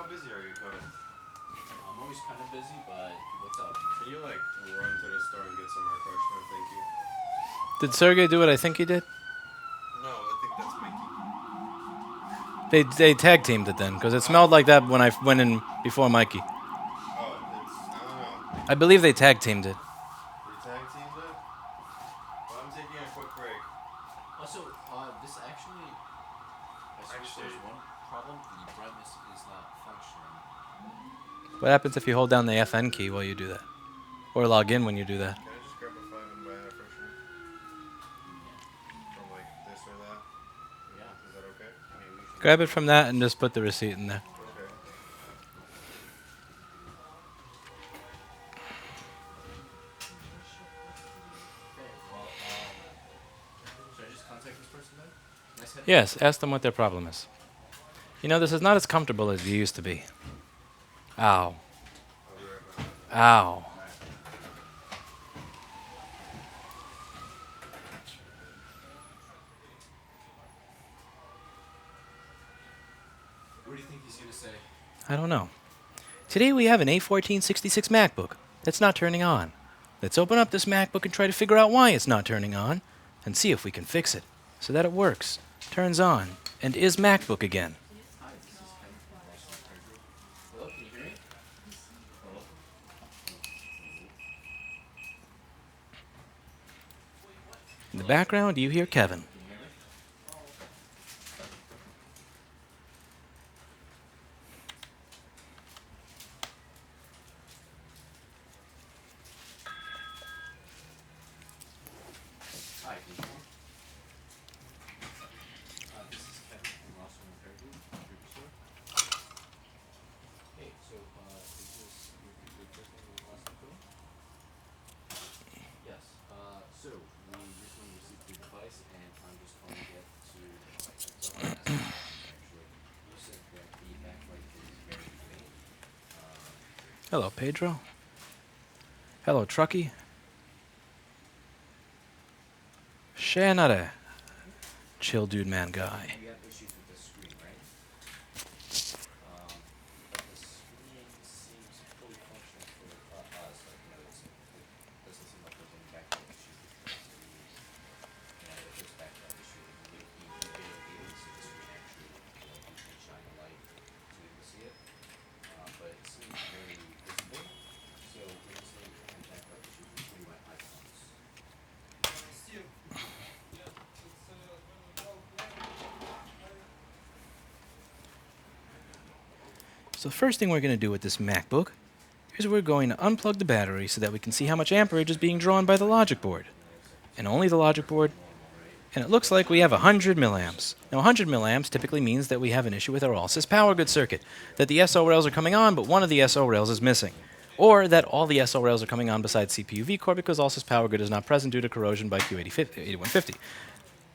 busy are you, Cody? I'm always kind of busy, but what's up? Can you like run to the store and get some air freshener? Thank you. Did Sergey do what I think he did? No, I think that's Mikey. They tag teamed it then, because it smelled like that when I went in before Mikey. Oh, I don't know. I believe they tag teamed it. They tag teamed it? Well, I'm taking a quick break. Also, this actually, I suppose there's one problem. The brightness is not functioning. What happens if you hold down the FN key while you do that? Or log in when you do that? Can I just grab a 5 and buy air freshener? From like this or that? Yeah. Is that okay? I mean, we should Grab it from that and just put the receipt in there. Okay. Okay, well, should I just contact this person then? Nice head. Yes, ask them what their problem is. You know, this is not as comfortable as it used to be. Ow. I'll be right back. Ow. What do you think he's going to say? I don't know. Today we have an A1466 MacBook that's not turning on. Let's open up this MacBook and try to figure out why it's not turning on and see if we can fix it so that it works, turns on, and is MacBook again. Hi, this is Ken from Ultrasonic Cleaning. Hello, can you hear me? Hello? In the background, you hear Kevin. Can you hear me? Hi, can you hear me? This is Kevin from Ultrasonic Cleaning. Hey, so, is this your first name and last name, Cody? Yes. So, we recently received your device, and I'm just calling to get to actually. You said that the backlight is very faint. Hello, Pedro. Hello, Trucky. Shanare. Chill dude man guy. You have issues with the screen, right? But the screen seems fully functional for us. Like, you know, it doesn't seem like there's any backlight issues with the screen. And if there's backlight issue, it would be UV so the screen actually, you can shine a light so you can see it. But it seems very visible. So we're just seeing any backlight issues with 3 icons. So the first thing we're going to do with this MacBook is we're going to unplug the battery so that we can see how much amperage is being drawn by the logic board. And only the logic board. And it looks like we have 100 milliamps. Now 100 milliamps typically means that we have an issue with our all-sys power good circuit, that the SO rails are coming on, but one of the SO rails is missing. Or that all the SO rails are coming on besides CPU vCore because all-sys power good is not present due to corrosion by Q8150.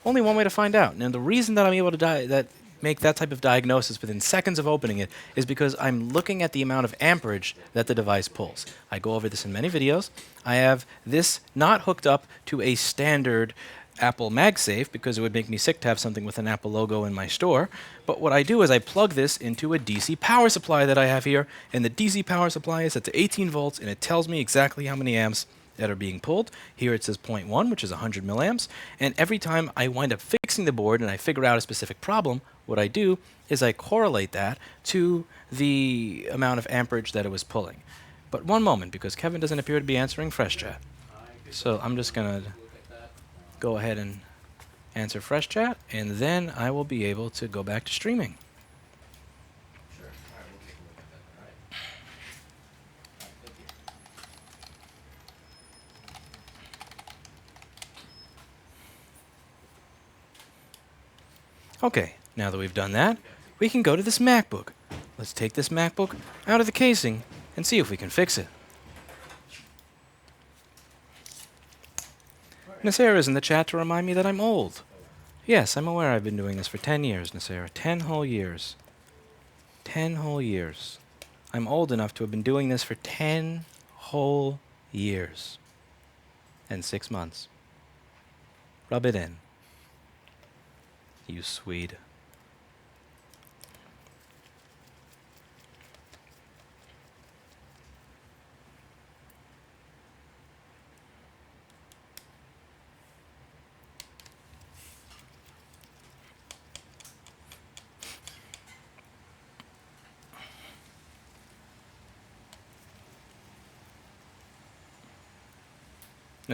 Only one way to find out. Now the reason that I'm able to make that type of diagnosis within seconds of opening it is because I'm looking at the amount of amperage that the device pulls. I go over this in many videos. I have this not hooked up to a standard Apple MagSafe because it would make me sick to have something with an Apple logo in my store. But what I do is I plug this into a DC power supply that I have here, and the DC power supply is set to 18 volts, and it tells me exactly how many amps that are being pulled. Here it says 0.1, which is 100 milliamps. And every time I wind up fixing the board and I figure out a specific problem, what I do is I correlate that to the amount of amperage that it was pulling. But one moment, because Kevin doesn't appear to be answering Fresh Chat. So I'm just going to go ahead and answer Fresh Chat, and then I will be able to go back to streaming. Sure. All right, we'll take a look at that. All right. All right, thank you. Okay, now that we've done that, we can go to this MacBook. Let's take this MacBook out of the casing and see if we can fix it. Nasera is in the chat to remind me that I'm old. Yes, I'm aware I've been doing this for 10 years, Nasera. 10 whole years. 10 whole years. I'm old enough to have been doing this for 10 whole years. And 6 months. Rub it in. You Swede.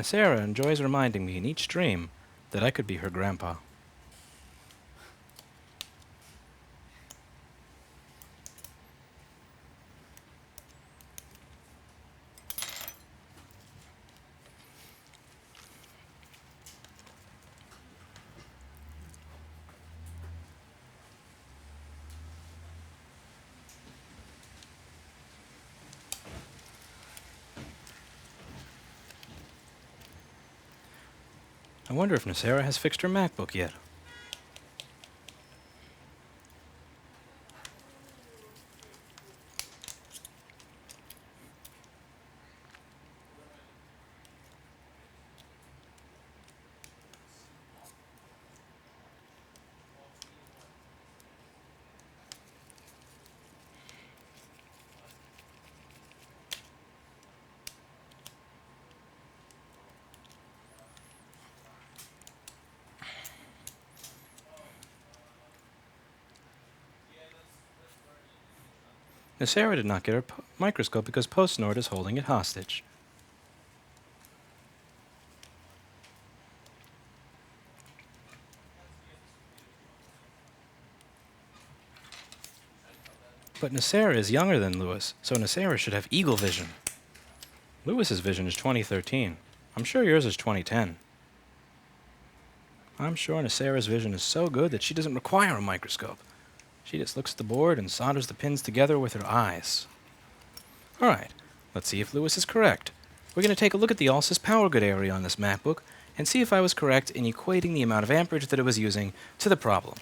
Nasera enjoys reminding me in each stream that I could be her grandpa. I wonder if Nasera has fixed her MacBook yet. Nasera did not get her microscope because PostNord is holding it hostage. But Nasera is younger than Lewis, so Nasera should have eagle vision. Lewis's vision is 2013. I'm sure yours is 2010. I'm sure Nasera's vision is so good that she doesn't require a microscope. She just looks at the board and solders the pins together with her eyes. Alright, let's see if Lewis is correct. We're going to take a look at the Allsys power grid area on this MacBook and see if I was correct in equating the amount of amperage that it was using to the problem.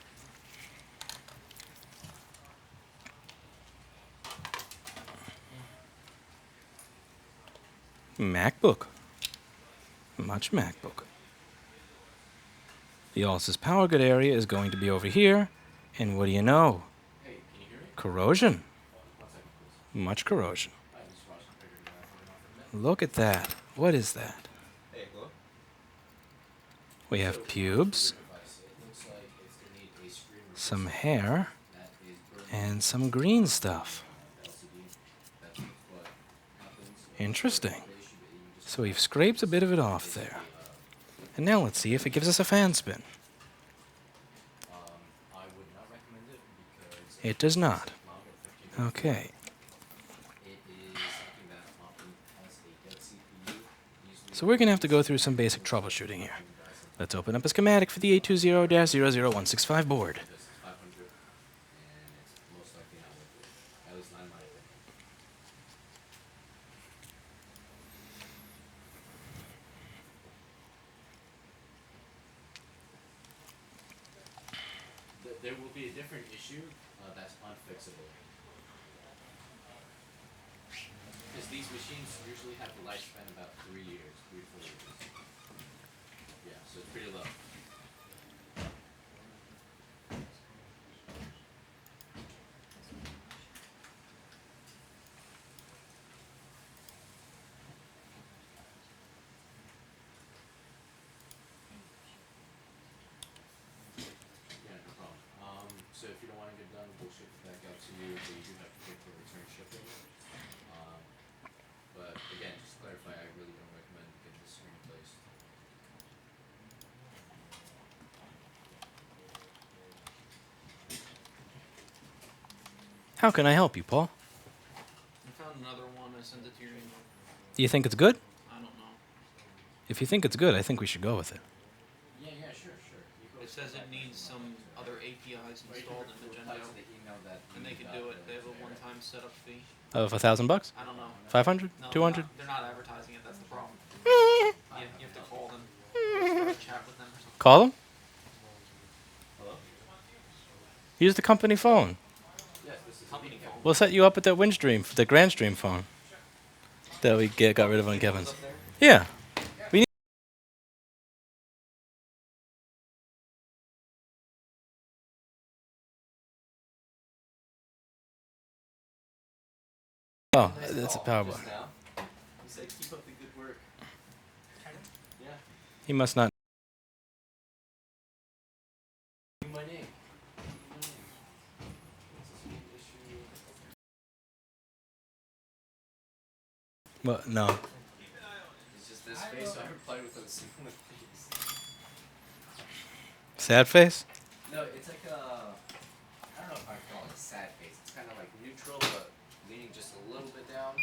MacBook. Much MacBook. The Allsys power grid area is going to be over here, and what do you know? Hey, can you hear me? Corrosion. 1 second, please. Much corrosion. I just watched the figure for a minute. Look at that. What is that? Hey, hello? We have pubes, Device. It looks like it's gonna need a screen some hair, that is burning and some green stuff. LCD. That's what happens. Interesting. So we've scraped a bit of it off there. And now let's see if it gives us a fan spin. I would not recommend it because It does not. loud at 15 Okay. it is something that often has a dead CPU. Usually So we're going to have to go through some basic troubleshooting here. Let's open up a schematic for the 820-00165 board. just 500 and it's most likely not worth it. At least not in my opinion. There will be a different issue that's unfixable. Because these machines usually have a lifespan about 3 years, 3 to 4 years. Yeah, so it's pretty low. Yeah, no problem. So if you don't want to get done, we'll ship it back out to you, but you do have to pay for return shipping. But again, just to clarify, I really don't recommend getting the screen replaced. How can I help you, Paul? I found another one. I sent it to your email. Do you think it's good? I don't know. If you think it's good, I think we should go with it. Yeah, sure. You go It says it needs some other APIs or you can installed in reply Magento, to the email that and they you could got do it. the- They have a the- one-time setup fee. Of $1,000? I don't know. 500? No, 200? They're not advertising it. That's the problem. You have to call them, or start a chat with them or something. Call them? Hello? Use the company phone. Yes, this is Company phone. We'll set you up at that Windstream, the Grandstream phone that we got rid of on Goes Kevin's. up there. Yeah. We need. Oh, that's a power bar. Just now. He said, keep up the good work. Yeah. He must not. My name. What's this big issue? Well, no. It's just this face, so I replied a similar face. Sad face? No, it's like a. I don't know if I call it a sad face. It's kind of like neutral, but leaning just a little bit down.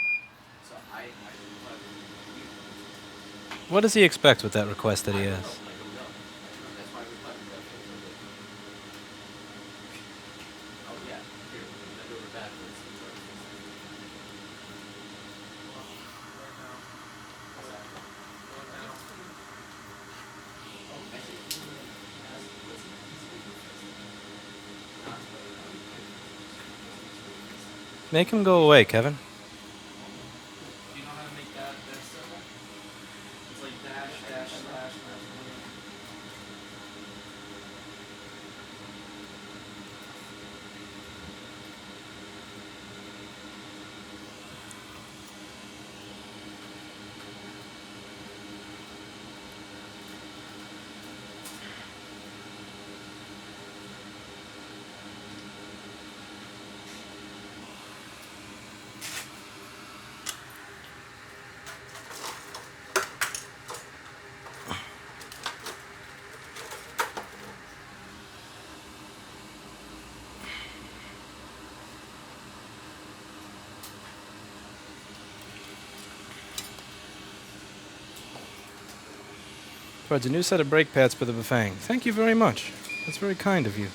So I What does he expect with that request that he has? That's why we put the filter with. Oh yeah, here, I do it backwards. Make him go away, Kevin. Do you know how to make that symbol? It's like dash, dash, slash, dash. Towards a new set of brake pads for the Bafang. Thank you very much. That's very kind of you.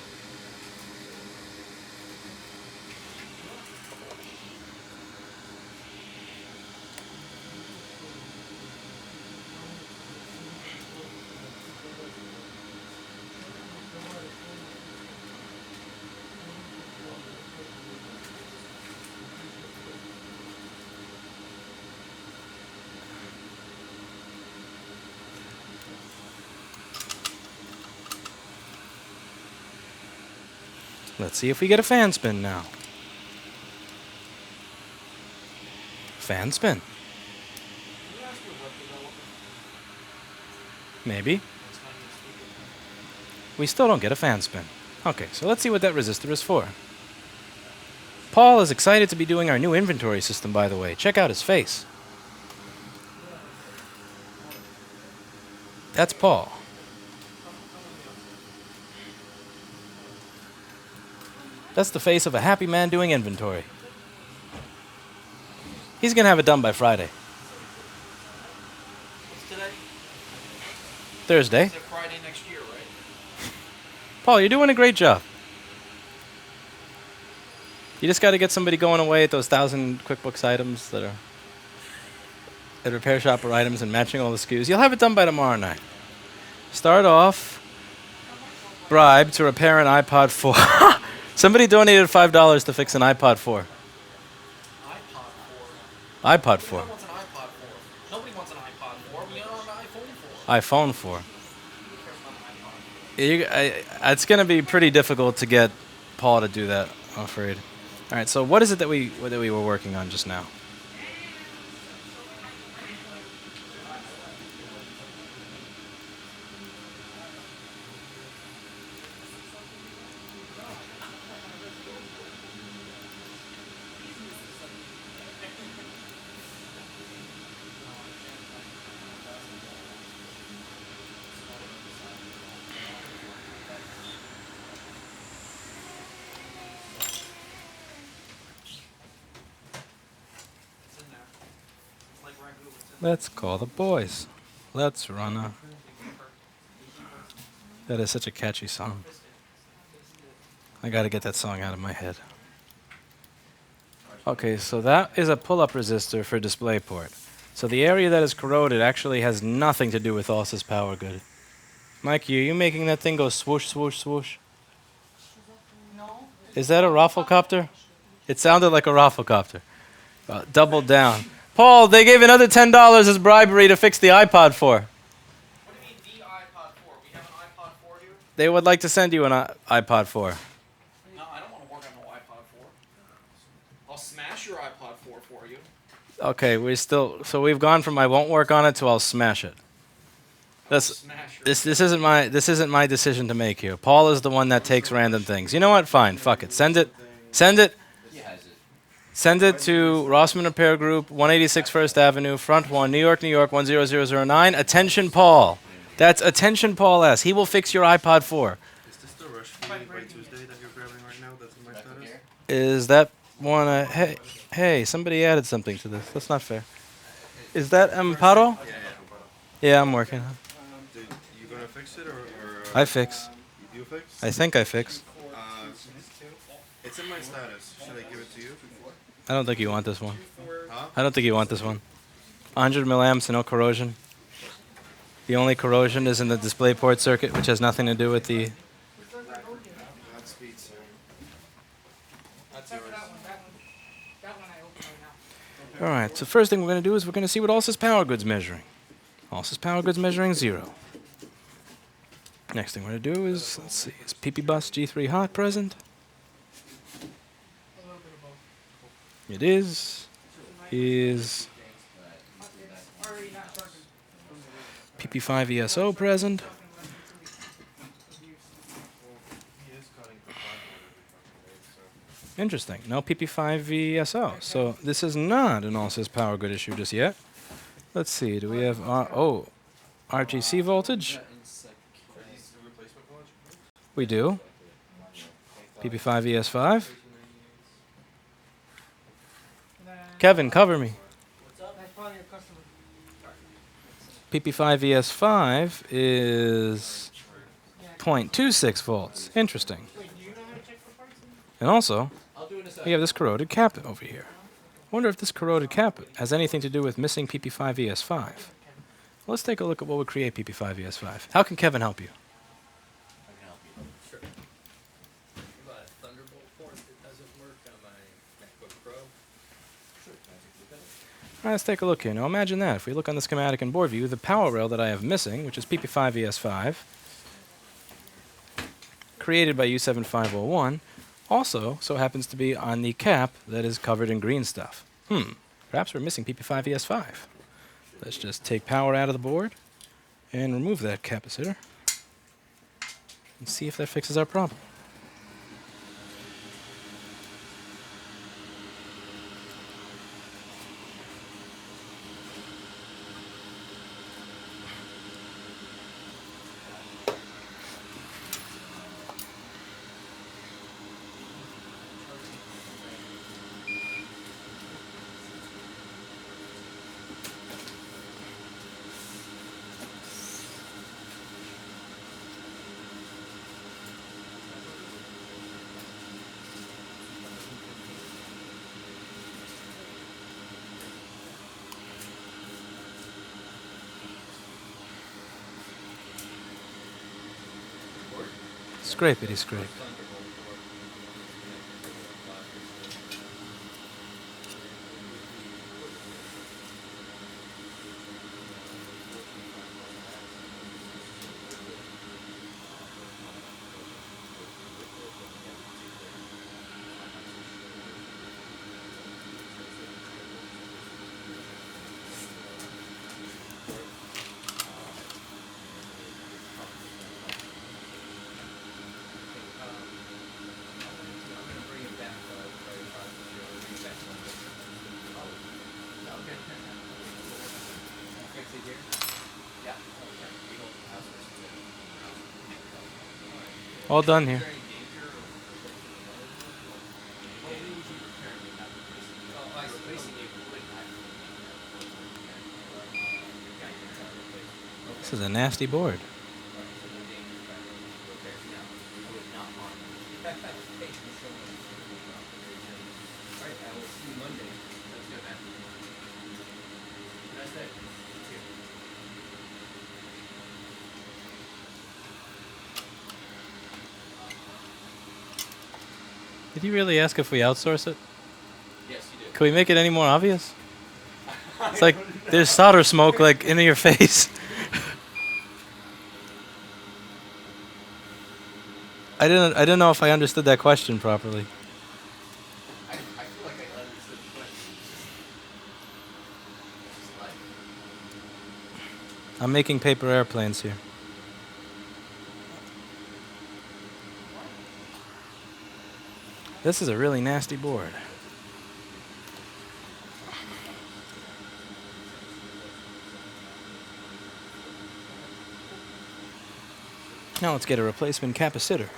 Let's see if we get a fan spin now. Fan spin. Maybe. We still don't get a fan spin. Okay, so let's see what that resistor is for. Paul is excited to be doing our new inventory system, by the way. Check out his face. That's Paul. That's the face of a happy man doing inventory. He's going to have it done by Friday. What's today? Thursday. It's Friday next year, right? Paul, you're doing a great job. You just got to get somebody going away at those 1,000 QuickBooks items that are at Repair Shopper items and matching all the SKUs. You'll have it done by tomorrow night. Start off, bribe to repair an iPod 4. Somebody donated $5 to fix an iPod 4. iPod 4. Nobody wants an iPod 4. Nobody wants an iPod 4. We are on an iPhone 4. iPhone 4. It's going to be pretty difficult to get Paul to do that, I'm afraid. All right, so what is it that we were working on just now? Let's call the boys. Let's run a... That is such a catchy song. I gotta get that song out of my head. Okay, so that is a pull-up resistor for DisplayPort. So the area that is corroded actually has nothing to do with Alsa's power good. Mikey, are you making that thing go swoosh, swoosh, swoosh? No. Is that a Rafflecopter? It sounded like a Rafflecopter. Double down. Paul, they gave another $10 as bribery to fix the iPod 4. What do you mean the iPod 4? We have an iPod 4 here? They would like to send you an iPod 4. No, I don't want to work on no iPod 4. I'll smash your iPod 4 for you. Okay, we've gone from I won't work on it to I'll smash it. This isn't my decision to make here. Paul is the one that takes random things. You know what? Fine, fuck it. Send it. He has it. Send it to Rossman Repair Group, 186 First Avenue, Front 1, New York, New York, 10009. Attention, Paul. That's attention, Paul S. He will fix your iPod 4. Is this the rush fee by Tuesday that you're grabbing right now? That's in my MacBook status? Air? Is that one? Hey, somebody added something to this. That's not fair. Is that Amparo? Yeah. Yeah, I'm working. Dude, you gonna fix it or I fix. you fix? I think I fix. It's in my status. Should I give it to you? I don't think you want this one. Huh? I don't think you want this one. 100 milliamps and no corrosion. The only corrosion is in the DisplayPort circuit, which has nothing to do with the... Godspeed, sir. That's Except yours. for that one. That one I open right now. All right, so first thing we're going to do is we're going to see what Alsa's power good's measuring. Alsa's power good's measuring 0. Next thing we're going to do is, let's see, is PP Bus G3 hot present? A little bit of both. It is. Is It's already not charging. PP5 ESO present? He is cutting for 500 every fucking day, so. Interesting. No PP5 ESO. So this is not an Alsa's power good issue just yet. Let's see. Do we have RGC voltage? Are these the replacement watch? We do. PP5 ES5. And then Kevin, cover me. that's probably your customer. PP5 ES5 is 0.26 volts. Interesting. Wait, do you know how to check for parts? And also, I'll do it in a second. we have this corroded cap over here. I wonder if this corroded cap has anything to do with missing PP5 ES5. Let's take a look at what would create PP5 ES5. How can Kevin help you? I can help you. Sure. Thunderbolt port that doesn't work on my MacBook Pro. Sure. Can I take a look at it? All right, let's take a look here. Now imagine that. If we look on the schematic and board view, the power rail that I have missing, which is PP5 ES5, created by U7501, also so happens to be on the cap that is covered in green stuff. Perhaps we're missing PP5 ES5. Let's just take power out of the board and remove that capacitor and see if that fixes our problem. Scrapity scrape. All done here. This is a nasty board. Did you really ask if we outsource it? Yes, you did. Can we make it any more obvious? It's like there's solder smoke like into your face. I didn't know if I understood that question properly. I feel like I understood the question. It's just like, I'm making paper airplanes here. This is a really nasty board. Now let's get a replacement capacitor.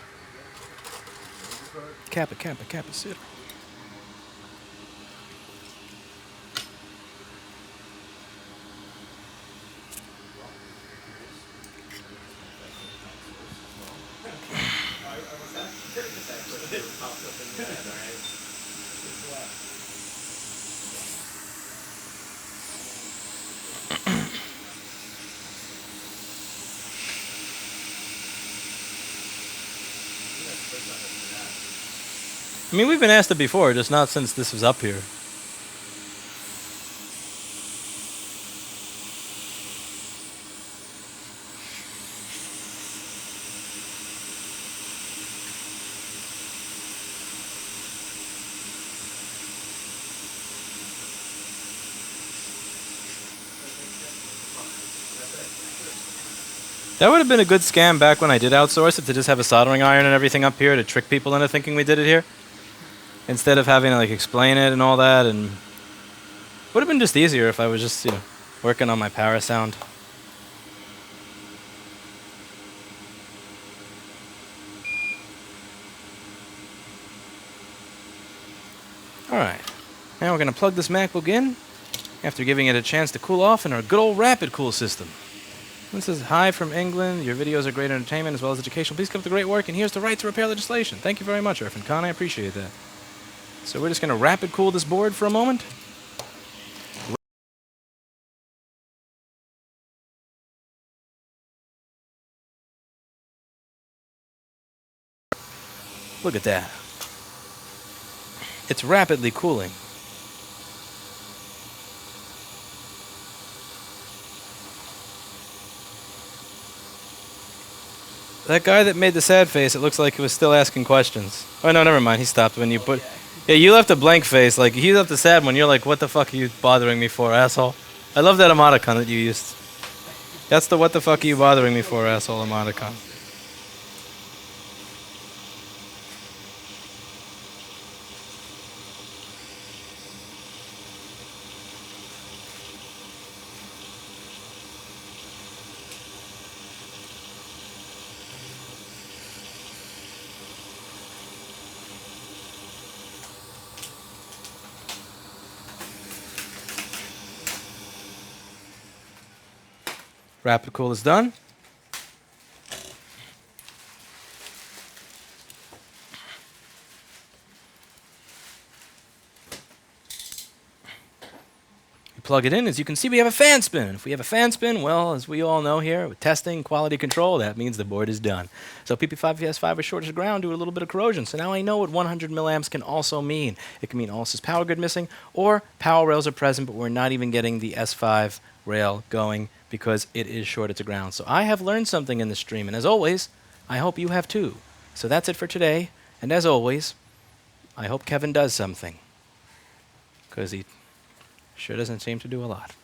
Capacitor. I mean, we've been asked it before, just not since this was up here. That would have been a good scam back when I did outsource it, to just have a soldering iron and everything up here to trick people into thinking we did it here, instead of having to like explain it and all that. And would have been just easier if I was just, you know, working on my power sound. Alright, now we're going to plug this MacBook in after giving it a chance to cool off in our good old rapid cool system. This is hi from England. Your videos are great entertainment as well as educational. Please keep up the great work, and here's the right to repair legislation. Thank you very much, Irfan Khan. I appreciate that. So we're just going to rapid cool this board for a moment. Look at that. It's rapidly cooling. That guy that made the sad face, it looks like he was still asking questions. Oh, no, never mind. He stopped when you put... Yeah, you left a blank face. Like, he left a sad one. You're like, what the fuck are you bothering me for, asshole? I love that emoticon that you used. That's the what the fuck are you bothering me for, asshole emoticon. Rapid cool is done. You plug it in. As you can see, we have a fan spin. If we have a fan spin, well, as we all know here, with testing, quality control, that means the board is done. So PP5PS5 is short as ground, do a little bit of corrosion. So now I know what 100 milliamps can also mean. It can mean also power grid missing, or power rails are present, but we're not even getting the S5 rail going because it is shorted to ground. So I have learned something in this stream, and as always, I hope you have too. So that's it for today, and as always, I hope Kevin does something, because he sure doesn't seem to do a lot.